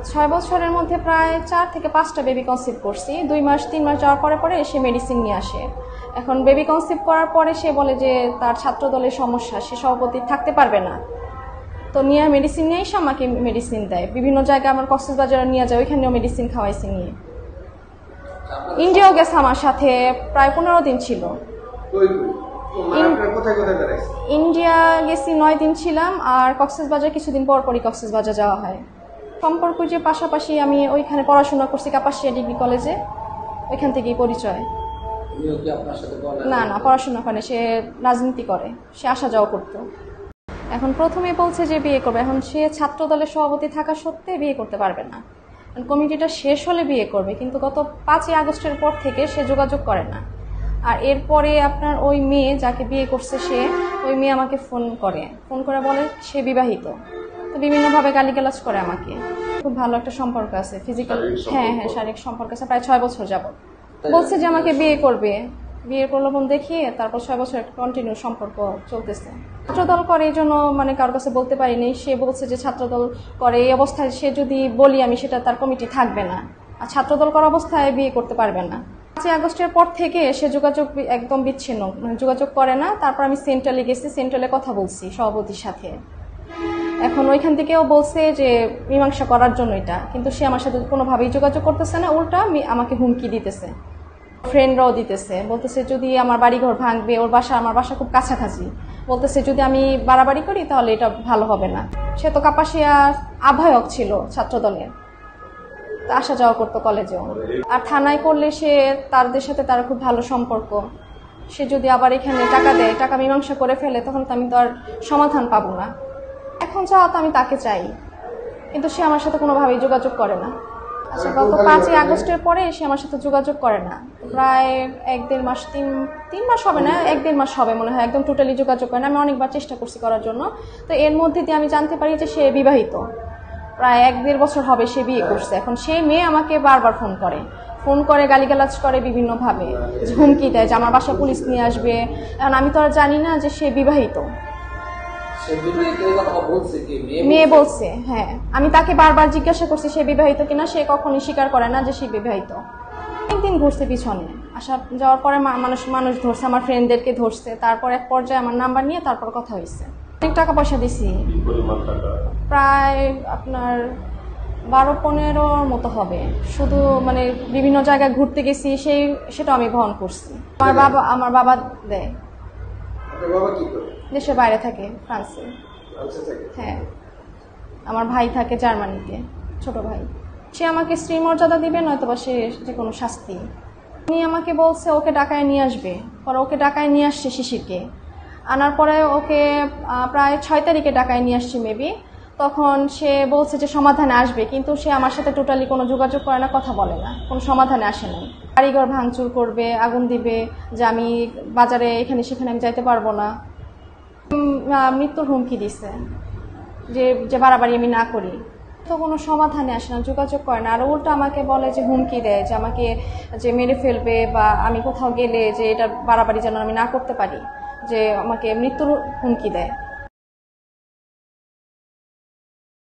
6 বছরের মধ্যে প্রায় 4 থেকে 5টা বেবি কনসিভ করছি। 2 মাস 3 মাস যাওয়ার পরে পরে সে মেডিসিন নিয়ে আসে। এখন বেবি কনসিভ করার পরে সে বলে যে তার ছাত্রদলের সমস্যা, সে সভাপতি থাকতে পারবে না। তো নিয়ে মেডিসিন নিয়ে এসে আমাকে মেডিসিন দেয়, বিভিন্ন জায়গায় আমার কক্সবাজারে নিয়ে যায়, ওইখানেও মেডিসিন খাওয়াইছে নিয়ে। ইন্ডিয়াও গেছে আমার সাথে, প্রায় 15 দিন ছিল। ইন্ডিয়া গেছি 9 দিন ছিলাম, আর কক্সবাজার কিছুদিন পর পরই কক্সবাজার যাওয়া হয়। সম্পর্ক যে পাশাপাশি আমি ওইখানে পড়াশোনা করছি কাপাসিয়া ডিগ্রি কলেজে, ওইখান থেকেই পরিচয়। না না, পড়াশোনা করে, সে রাজনীতি করে, সে আসা যাওয়া করতো। এখন প্রথমে বলছে যে বিয়ে করবে, এখন সে ছাত্র দলের সভাপতি থাকা সত্ত্বে বিয়ে করতে পারবে না। কমিটিটা শেষ হলে বিয়ে করবে, কিন্তু গত 5ই আগস্টের পর থেকে সে যোগাযোগ করে না। আর এরপরে আপনার ওই মেয়ে যাকে বিয়ে করছে, সে ওই মেয়ে আমাকে ফোন করে বলে সে বিবাহিত। তো বিভিন্নভাবে গালিগালাজ করে আমাকে। খুব ভালো একটা সম্পর্ক আছে, ফিজিক্যাল, হ্যাঁ, শারীরিক সম্পর্ক আছে, প্রায় 6 বছর যাবত। বলছে যে আমাকে বিয়ে করবে, বিয়ের প্রলোভন দেখিয়ে তারপর 6 বছর একটা কন্টিনিউ সম্পর্ক চলতেছে। ছাত্রদল করে এই জন্য কারোর কাছে বলতে পারিনি। সে বলছে যে ছাত্রদল করে, এই অবস্থায় সে যদি বলি আমি, সেটা তার কমিটি থাকবে না, আর ছাত্রদল করা অবস্থায় বিয়ে করতে পারবে না। 5ই আগস্টের পর থেকে সে যোগাযোগ একদম বিচ্ছিন্ন, যোগাযোগ করে না। তারপর আমি সেন্ট্রালে গেছি, সেন্ট্রালে কথা বলছি সভাপতির সাথে। এখন ওইখান থেকেও বলছে যে মীমাংসা করার জন্য এটা, কিন্তু সে আমার সাথে কোনোভাবেই যোগাযোগ করতেছে না, উল্টা আমাকে হুমকি দিতেছে, ফ্রেন্ডরাও দিতেছে, বলতেছে যদি আমার বাড়িঘর ভাঙবে, ওর বাসা আমার বাসা খুব কাছাকাছি, বলতেছে যদি আমি বাড়াবাড়ি করি তাহলে এটা ভালো হবে না। সে তো কাপাসিয়া আহ্বায়ক ছিল ছাত্রদলের, আসা যাওয়া করতো কলেজেও। আর থানায় করলে সে তাদের সাথে তার খুব ভালো সম্পর্ক, সে যদি আবার এখানে টাকা দেয়, টাকা মীমাংসা করে ফেলে, তখন তো আমি তো আর সমাধান পাবো না। এখন চাওয়া তো আমি তাকে চাই, কিন্তু সে আমার সাথে কোনোভাবেই যোগাযোগ করে না। আচ্ছা, গত 5ই আগস্টের পরে সে আমার সাথে যোগাযোগ করে না, প্রায় 1-1.5 মাস, 3 মাস হবে না, 1-1.5 মাস হবে মনে হয়, একদম টোটালি যোগাযোগ করে না। আমি অনেকবার চেষ্টা করছি করার জন্য। তো এর মধ্যে দিয়ে আমি জানতে পারি যে সে বিবাহিত, প্রায় 1-1.5 বছর হবে সে বিয়ে করছে। এখন সেই মেয়ে আমাকে বারবার ফোন করে গালিগালাজ করে বিভিন্নভাবে, হুমকি দেয় যে আমার বাসা পুলিশ নিয়ে আসবে। এখন আমি তো আর জানি না যে সে বিবাহিত। মেয়ে বলছে, হ্যাঁ। আমি তাকে বারবার জিজ্ঞাসা করছি সে বিবাহিত কিনা, সে কখনোই স্বীকার করে না যে সে বিবাহিত। একদিন ঘুরছে পিছনে, আসা যাওয়ার পরে মানুষ ধরছে, আমার ফ্রেন্ডদেরকে ধরছে। তারপর এক পর্যায়ে আমার নাম্বার নিয়ে তারপর কথা হয়েছে। অনেক টাকা পয়সা দিছি, প্রায় আপনার 12-15 মতো হবে। শুধু বিভিন্ন জায়গায় ঘুরতে গেছি, সেটা আমি বহন করছি। আমার বাবা দেয়। দেশের বাইরে থাকে, ফ্রান্সে। হ্যাঁ, আমার ভাই থাকে জার্মানিতে, ছোট ভাই। সে আমাকে স্ত্রী মর্যাদা দিবে, নয়তোবা সে যে কোনো শাস্তি। উনি আমাকে বলছে ওকে ঢাকায় নিয়ে আসবে, পরে ওকে ঢাকায় নিয়ে আসছে শিশিরকে। আনার পরে ওকে প্রায় 6 তারিখে ঢাকায় নিয়ে আসছি মেবি। তখন সে বলছে যে সমাধানে আসবে, কিন্তু সে আমার সাথে টোটালি কোনো যোগাযোগ করে না, কথা বলে না, কোনো সমাধানে আসে নাই। বাড়িঘর ভাঙচুর করবে, আগুন দিবে, যে আমি বাজারে এখানে সেখানে আমি যাইতে পারবো না। মৃত্যুর হুমকি দিছে, যে বাড়াবাড়ি আমি না করি। তো কোনো সমাধানে আসে না, যোগাযোগ করে না। আর উল্টা আমাকে বলে যে হুমকি দেয় যে আমাকে যে মেরে ফেলবে, বা আমি কোথাও গেলে যে এটা বাড়াবাড়ি যেন আমি না করতে পারি, যে আমাকে মৃত্যুর হুমকি দেয়।